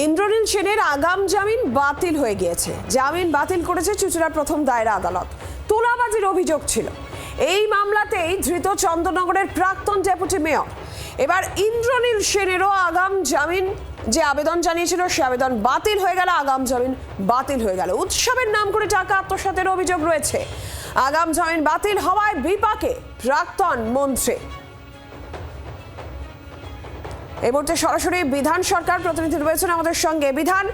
ইন্দ্রনীল সেনের আগাম জামিন বাতিল হয়ে গিয়েছে। জামিন বাতিল করেছে চুঁচুড়ার প্রথম দায়রা আদালত। তোলাবাজির অভিযোগ ছিল। এই মামলাতেই ধৃত চন্দননগরের প্রাক্তন ডেপুটি মেয়র। এবার ইন্দ্রনীল সেনেরও আগাম জামিন যে আবেদন জানিয়েছিল সে আবেদন বাতিল হয়ে গেল, আগাম জামিন বাতিল হয়ে গেল। উৎসবের নাম করে টাকা আত্মসাতের অভিযোগ রয়েছে। আগাম জামিন বাতিল হওয়ায় বিপাকে প্রাক্তন মন্ত্রী। এই মুহূর্তে সরাসরি বিধান সরকার প্রতিনিধি রয়েছেন আমাদের সঙ্গে। বিধান,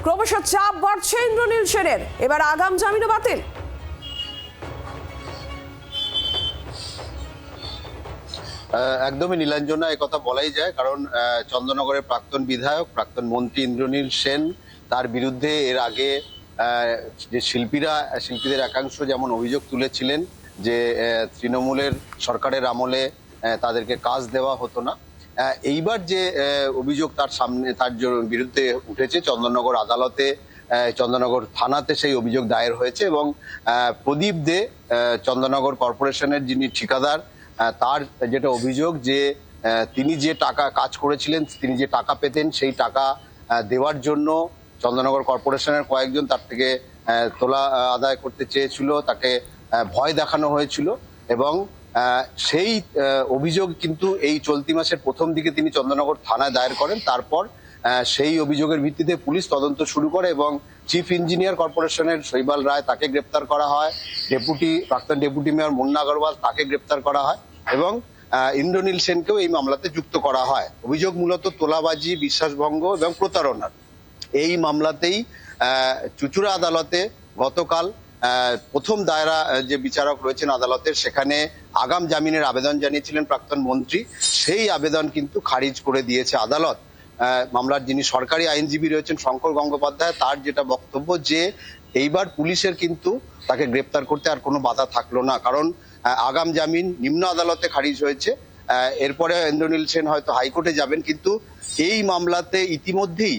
ক্রমশ চাপ বাড়ছে ইন্দ্রনীল সেনের, এবার আগাম জামিনও বাতিল। একদমই নীলাঞ্জনা, এই কথা বলাই যায়, কারণ চন্দননগরের প্রাক্তন বিধায়ক, প্রাক্তন মন্ত্রী ইন্দ্রনীল সেন, তার বিরুদ্ধে এর আগে যে শিল্পীদের একাংশ যেমন অভিযোগ তুলেছিলেন যে তৃণমূলের সরকারের আমলে তাদেরকে কাজ দেওয়া হতো না। এইবার যে অভিযোগ তার বিরুদ্ধে উঠেছে চন্দননগর আদালতে, চন্দননগর থানাতে সেই অভিযোগ দায়ের হয়েছে এবং প্রদীপ দে, চন্দননগর কর্পোরেশনের যিনি ঠিকাদার, তার যেটা অভিযোগ যে তিনি যে টাকা কাজ করেছিলেন, তিনি যে টাকা পেতেন, সেই টাকা দেওয়ার জন্য চন্দননগর কর্পোরেশনের কয়েকজন তার থেকে তোলা আদায় করতে চেয়েছিল, তাকে ভয় দেখানো হয়েছিল এবং সেই অভিযোগ কিন্তু এই চলতি মাসের প্রথম দিকে তিনি চন্দননগর থানায় দায়ের করেন। তারপর সেই অভিযোগের ভিত্তিতে পুলিশ তদন্ত শুরু করে এবং চিফ ইঞ্জিনিয়ার কর্পোরেশনের শৈবাল রায়, তাকে গ্রেপ্তার করা হয়। প্রাক্তন ডেপুটি মেয়র মুন্না আগরওয়াল, তাকে গ্রেপ্তার করা হয় এবং ইন্দ্রনীল সেনকেও এই মামলাতে যুক্ত করা হয়। অভিযোগ মূলত তোলাবাজি, বিশ্বাসভঙ্গ এবং প্রতারণার। এই মামলাতেই চুঁচুড়া আদালতে গতকাল প্রথম দায়রা যে বিচারক রয়েছেন আদালতের, সেখানে আগাম জামিনের আবেদন জানিয়েছিলেন প্রাক্তন মন্ত্রী। সেই আবেদন কিন্তু খারিজ করে দিয়েছে আদালত। মামলার যিনি সরকারি আইনজীবী রয়েছেন শঙ্কর গঙ্গোপাধ্যায়, তার যেটা বক্তব্য যে এইবার পুলিশের কিন্তু তাকে গ্রেপ্তার করতে আর কোনো বাধা থাকলো না, কারণ আগাম জামিন নিম্ন আদালতে খারিজ হয়েছে। এরপরে ইন্দ্রনীল সেন হয়তো হাইকোর্টে যাবেন, কিন্তু এই মামলাতে ইতিমধ্যেই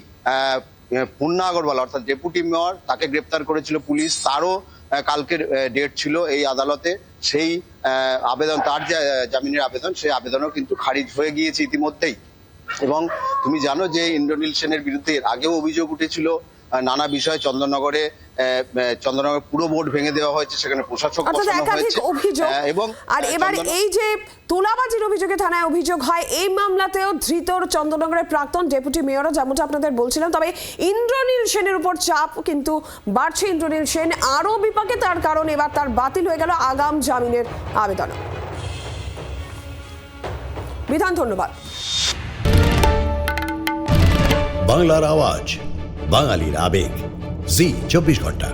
মুন্না আগরওয়াল অর্থাৎ ডেপুটি মেয়র, তাকে গ্রেপ্তার করেছিল পুলিশ। তারও কালকের ডেট ছিল এই আদালতে। সেই আবেদন, তার যে জামিনের আবেদন, সেই আবেদনও কিন্তু খারিজ হয়ে গিয়েছে ইতিমধ্যেই। এবং তুমি জানো যে ইন্দ্রনীল সেনের বিরুদ্ধে এর আগেও অভিযোগ উঠেছিল নানা বিষয়ে। চন্দননগর পুরো বোর্ড ভেঙে দেওয়া হয়েছে, সেখানে প্রশাসক বসানো হয়েছে এবং আর এবার এই যে তোলাবাজির অভিযোগে থানায় অভিযোগ হয়, এই মামলাতেও ধৃত চন্দননগরের প্রাক্তন ডেপুটি মেয়রও, যেমনটা আপনাদের বলছিলাম। তবে ইন্দ্রনীল সেনের উপর চাপ কিন্তু বাড়ছে। ইন্দ্রনীল সেন আরো বিপাকে, তার কারণ এবার তার বাতিল হয়ে গেল আগাম জামিনের আবেদন। বিধান, ধন্যবাদ। বাংলার আওয়াজ, বাঙালির আবেগ, জি 24 ঘন্টা।